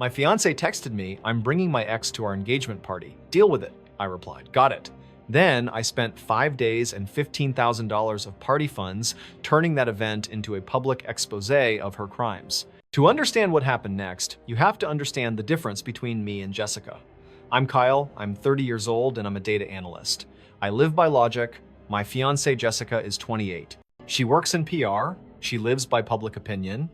My fiancé texted me, "I'm bringing my ex to our engagement party. Deal with it," I replied. Got it. Then I spent 5 days and $15,000 of party funds turning that event into a public expose of her crimes. To understand what happened next, you have to understand the difference between me and Jessica. I'm Kyle, I'm 30 years old, and I'm a data analyst. I live by logic. My fiancée Jessica is 28. She works in PR, she lives by public opinion.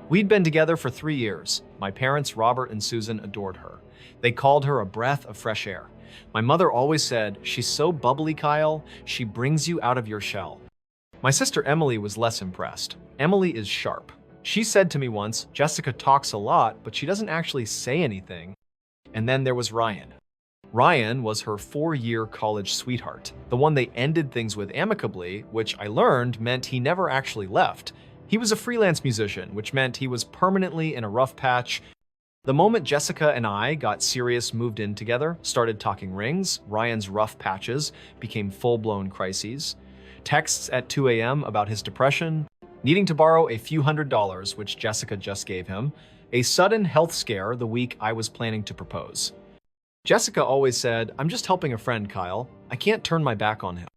We'd been together for 3 years. My parents, Robert and Susan, adored her. They called her a breath of fresh air. My mother always said, "She's so bubbly, Kyle, she brings you out of your shell." My sister Emily was less impressed. Emily is sharp. She said to me once, "Jessica talks a lot, but she doesn't actually say anything." And then there was Ryan. Ryan was her 4-year college sweetheart, the one they ended things with amicably, which I learned meant he never actually left. He was a freelance musician, which meant he was permanently in a rough patch. The moment Jessica and I got serious, moved in together, started talking rings, Ryan's rough patches became full-blown crises. Texts at 2 a.m. about his depression, needing to borrow a few $100s, which Jessica just gave him, a sudden health scare the week I was planning to propose. Jessica always said, "I'm just helping a friend, Kyle. I can't turn my back on him."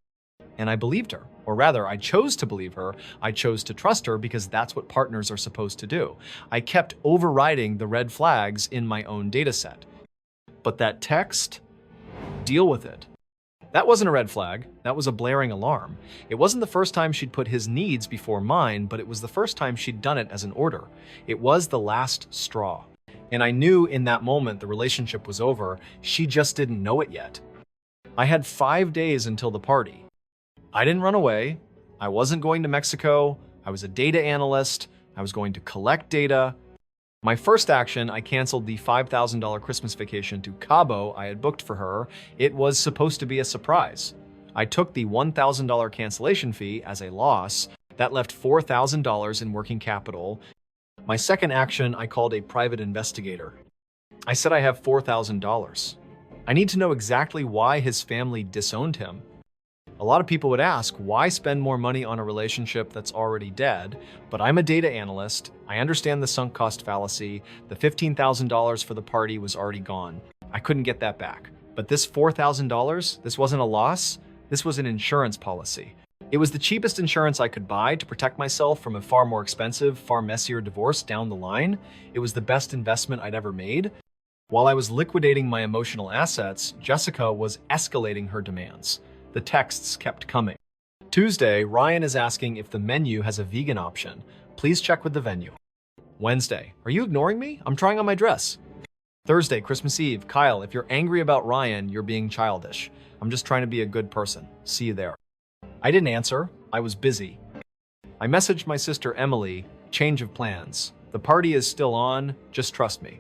And I believed her. Or rather, I chose to believe her. I chose to trust her because that's what partners are supposed to do. I kept overriding the red flags in my own data set. But that text, deal with it. That wasn't a red flag. That was a blaring alarm. It wasn't the first time she'd put his needs before mine, but it was the first time she'd done it as an order. It was the last straw. And I knew in that moment the relationship was over. She just didn't know it yet. I had 5 days until the party. I didn't run away. I wasn't going to Mexico. I was a data analyst. I was going to collect data. My first action, I canceled the $5,000 Christmas vacation to Cabo I had booked for her. It was supposed to be a surprise. I took the $1,000 cancellation fee as a loss. That left $4,000 in working capital. My second action, I called a private investigator. I said I have $4,000. I need to know exactly why his family disowned him. A lot of people would ask, why spend more money on a relationship that's already dead? But I'm a data analyst. I understand the sunk cost fallacy. The $15,000 for the party was already gone. I couldn't get that back. But this $4,000, this wasn't a loss. This was an insurance policy. It was the cheapest insurance I could buy to protect myself from a far more expensive, far messier divorce down the line. It was the best investment I'd ever made. While I was liquidating my emotional assets, Jessica was escalating her demands. The texts kept coming. Tuesday, Ryan is asking if the menu has a vegan option. Please check with the venue. Wednesday, are you ignoring me? I'm trying on my dress. Thursday, Christmas Eve, Kyle, if you're angry about Ryan, you're being childish. I'm just trying to be a good person. See you there. I didn't answer. I was busy. I messaged my sister Emily, change of plans. The party is still on, just trust me.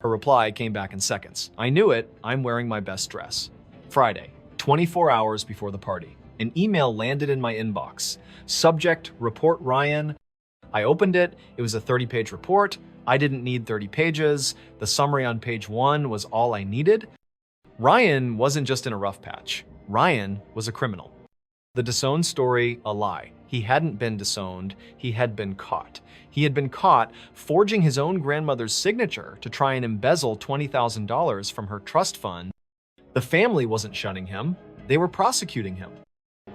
Her reply came back in seconds. I knew it, I'm wearing my best dress. Friday, 24 hours before the party. An email landed in my inbox. Subject, report Ryan. I opened it. It was a 30-page report. I didn't need 30 pages. The summary on page 1 was all I needed. Ryan wasn't just in a rough patch. Ryan was a criminal. The disowned story, a lie. He hadn't been disowned. He had been caught. He had been caught forging his own grandmother's signature to try and embezzle $20,000 from her trust fund. The family wasn't shunning him, they were prosecuting him.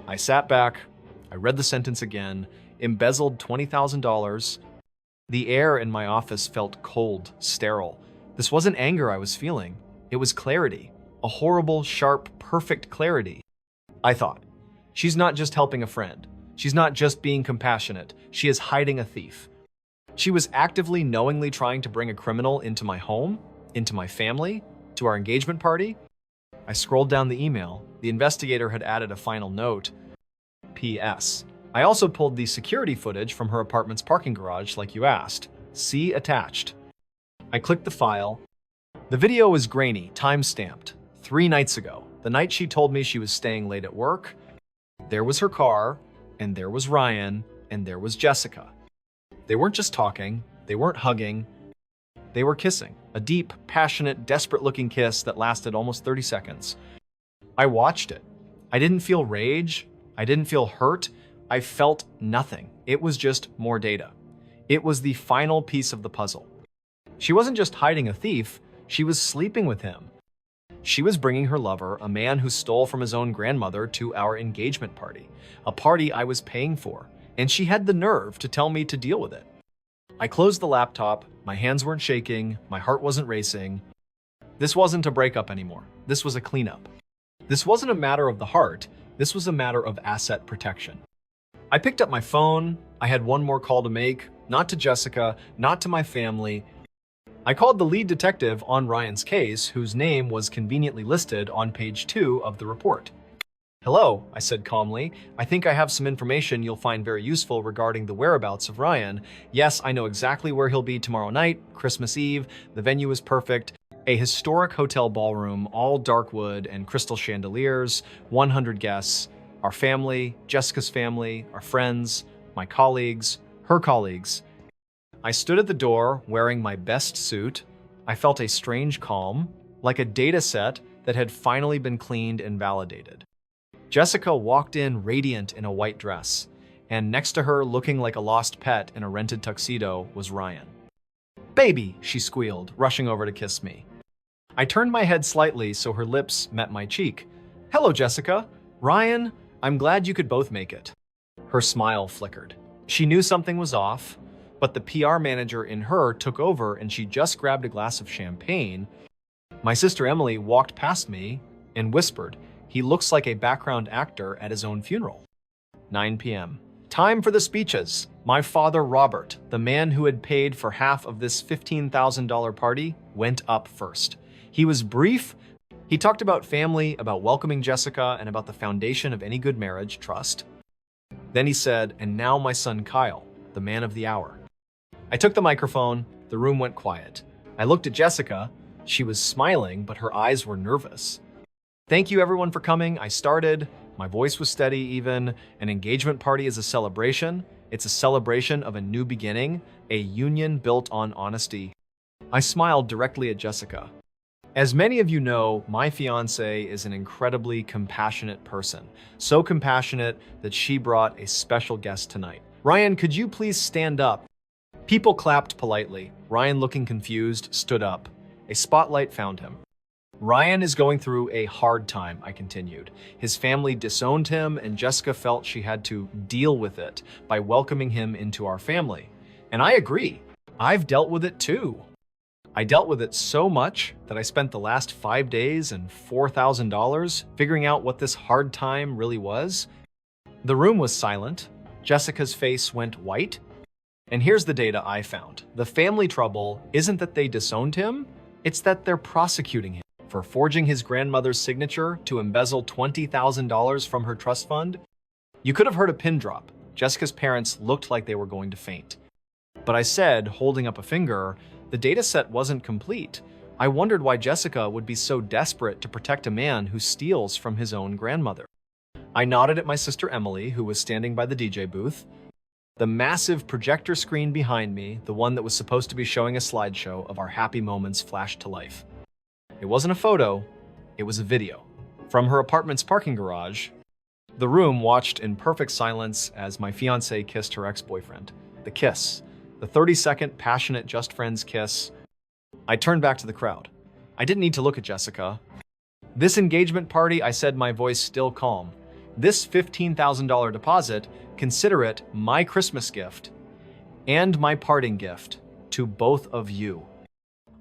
I sat back, I read the sentence again, embezzled $20,000. The air in my office felt cold, sterile. This wasn't anger I was feeling, it was clarity. A horrible, sharp, perfect clarity. I thought, she's not just helping a friend. She's not just being compassionate, she is hiding a thief. She was actively, knowingly trying to bring a criminal into my home, into my family, to our engagement party. I scrolled down the email. The investigator had added a final note. P.S. I also pulled the security footage from her apartment's parking garage like you asked. See attached. I clicked the file. The video was grainy, time-stamped. 3 nights ago, the night she told me she was staying late at work. There was her car, and there was Ryan, and there was Jessica. They weren't just talking, they weren't hugging, they were kissing. A deep, passionate, desperate-looking kiss that lasted almost 30 seconds. I watched it. I didn't feel rage. I didn't feel hurt. I felt nothing. It was just more data. It was the final piece of the puzzle. She wasn't just hiding a thief, she was sleeping with him. She was bringing her lover, a man who stole from his own grandmother, to our engagement party, a party I was paying for, and she had the nerve to tell me to deal with it. I closed the laptop, my hands weren't shaking, my heart wasn't racing. This wasn't a breakup anymore. This was a cleanup. This wasn't a matter of the heart, this was a matter of asset protection. I picked up my phone. I had one more call to make, not to Jessica, not to my family. I called the lead detective on Ryan's case, whose name was conveniently listed on page 2 of the report. "Hello," I said calmly. "I think I have some information you'll find very useful regarding the whereabouts of Ryan. Yes, I know exactly where he'll be tomorrow night, Christmas Eve. The venue is perfect. A historic hotel ballroom, all dark wood and crystal chandeliers, 100 guests, our family, Jessica's family, our friends, my colleagues, her colleagues." I stood at the door wearing my best suit. I felt a strange calm, like a data set that had finally been cleaned and validated. Jessica walked in radiant in a white dress, and next to her, looking like a lost pet in a rented tuxedo, was Ryan. "Baby," she squealed, rushing over to kiss me. I turned my head slightly so her lips met my cheek. "Hello, Jessica. Ryan, I'm glad you could both make it." Her smile flickered. She knew something was off, but the PR manager in her took over and she just grabbed a glass of champagne. My sister Emily walked past me and whispered, "He looks like a background actor at his own funeral." 9 p.m. Time for the speeches. My father, Robert, the man who had paid for half of this $15,000 party, went up first. He was brief. He talked about family, about welcoming Jessica, and about the foundation of any good marriage, trust. Then he said, "And now my son Kyle, the man of the hour." I took the microphone. The room went quiet. I looked at Jessica. She was smiling, but her eyes were nervous. "Thank you everyone for coming," I started. My voice was steady even. "An engagement party is a celebration. It's a celebration of a new beginning, a union built on honesty." I smiled directly at Jessica. As many of you know, my fiancée is an incredibly compassionate person. So compassionate that she brought a special guest tonight. "Ryan, could you please stand up?" People clapped politely. Ryan, looking confused, stood up. A spotlight found him. "Ryan is going through a hard time," I continued. "His family disowned him, and Jessica felt she had to deal with it by welcoming him into our family. And I agree. I've dealt with it too. I dealt with it so much that I spent the last 5 days and $4,000 figuring out what this hard time really was." The room was silent. Jessica's face went white. And here's the data I found. The family trouble isn't that they disowned him, it's that they're prosecuting him for forging his grandmother's signature to embezzle $20,000 from her trust fund. You could have heard a pin drop. Jessica's parents looked like they were going to faint. But I said, holding up a finger, the data set wasn't complete. I wondered why Jessica would be so desperate to protect a man who steals from his own grandmother. I nodded at my sister Emily, who was standing by the DJ booth. The massive projector screen behind me, the one that was supposed to be showing a slideshow of our happy moments, flashed to life. It wasn't a photo, it was a video. From her apartment's parking garage, the room watched in perfect silence as my fiancée kissed her ex-boyfriend. The kiss, the 30-second passionate just friends kiss. I turned back to the crowd. I didn't need to look at Jessica. "This engagement party," I said, my voice still calm. "This $15,000 deposit, consider it my Christmas gift and my parting gift to both of you."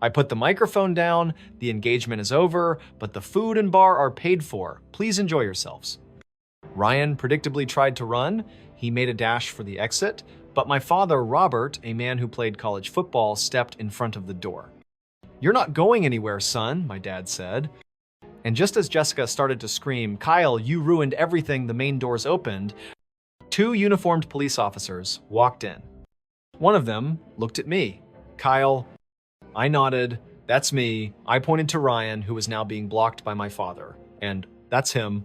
I put the microphone down. "The engagement is over, but the food and bar are paid for. Please enjoy yourselves." Ryan predictably tried to run. He made a dash for the exit, but my father, Robert, a man who played college football, stepped in front of the door. "You're not going anywhere, son," my dad said. And just as Jessica started to scream, "Kyle, you ruined everything," the main doors opened. 2 uniformed police officers walked in. One of them looked at me. "Kyle." I nodded. "That's me." I pointed to Ryan, who was now being blocked by my father. "And that's him."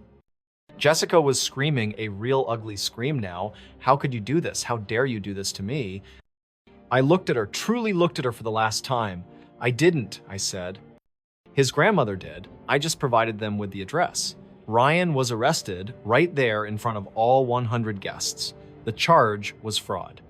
Jessica was screaming a real ugly scream now. "How could you do this? How dare you do this to me?" I looked at her, truly looked at her for the last time. "I didn't," I said. "His grandmother did. I just provided them with the address." Ryan was arrested right there in front of all 100 guests. The charge was fraud.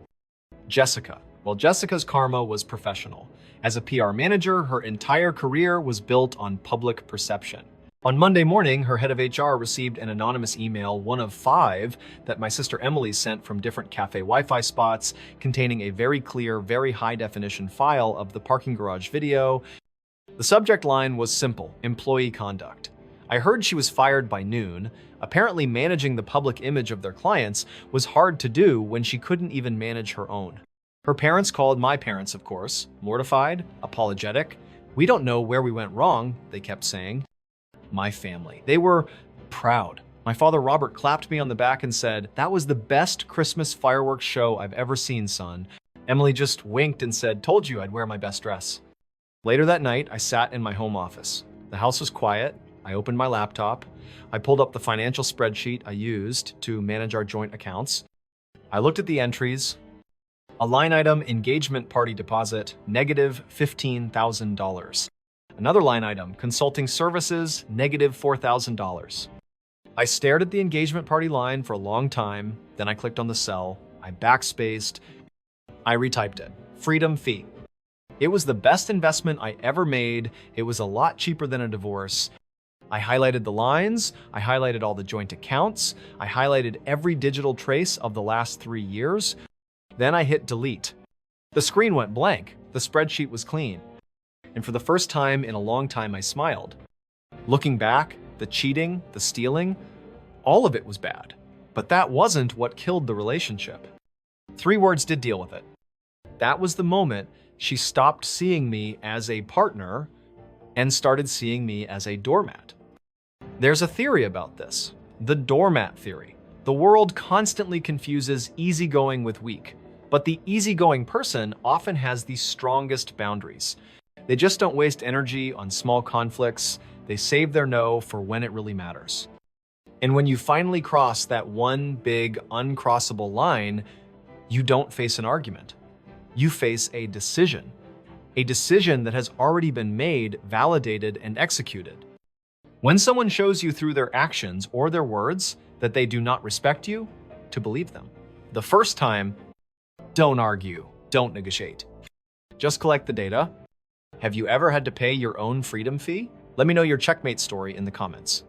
Jessica. Well, Jessica's karma was professional. As a PR manager, her entire career was built on public perception. On Monday morning, her head of HR received an anonymous email, one of 5, that my sister Emily sent from different cafe Wi-Fi spots, containing a very clear, very high-definition file of the parking garage video. The subject line was simple: employee conduct. I heard she was fired by noon. Apparently, managing the public image of their clients was hard to do when she couldn't even manage her own. Her parents called my parents, of course, mortified, apologetic. "We don't know where we went wrong," they kept saying. My family. They were proud. My father Robert clapped me on the back and said, "That was the best Christmas fireworks show I've ever seen, son." Emily just winked and said, "Told you I'd wear my best dress." Later that night, I sat in my home office. The house was quiet. I opened my laptop. I pulled up the financial spreadsheet I used to manage our joint accounts. I looked at the entries. A line item, engagement party deposit, negative $15,000. Another line item, consulting services, negative $4,000. I stared at the engagement party line for a long time, then I clicked on the cell, I backspaced, I retyped it. Freedom fee. It was the best investment I ever made. It was a lot cheaper than a divorce. I highlighted the lines, I highlighted all the joint accounts, I highlighted every digital trace of the last 3 years. Then I hit delete. The screen went blank. The spreadsheet was clean. And for the first time in a long time, I smiled. Looking back, the cheating, the stealing, all of it was bad. But that wasn't what killed the relationship. 3 words did deal with it. That was the moment she stopped seeing me as a partner and started seeing me as a doormat. There's a theory about this, the doormat theory. The world constantly confuses easygoing with weak, but the easygoing person often has the strongest boundaries. They just don't waste energy on small conflicts. They save their no for when it really matters. And when you finally cross that one big uncrossable line, you don't face an argument. You face a decision that has already been made, validated, and executed. When someone shows you through their actions or their words that they do not respect you, to believe them. The first time, don't argue, don't negotiate. Just collect the data. Have you ever had to pay your own freedom fee? Let me know your checkmate story in the comments.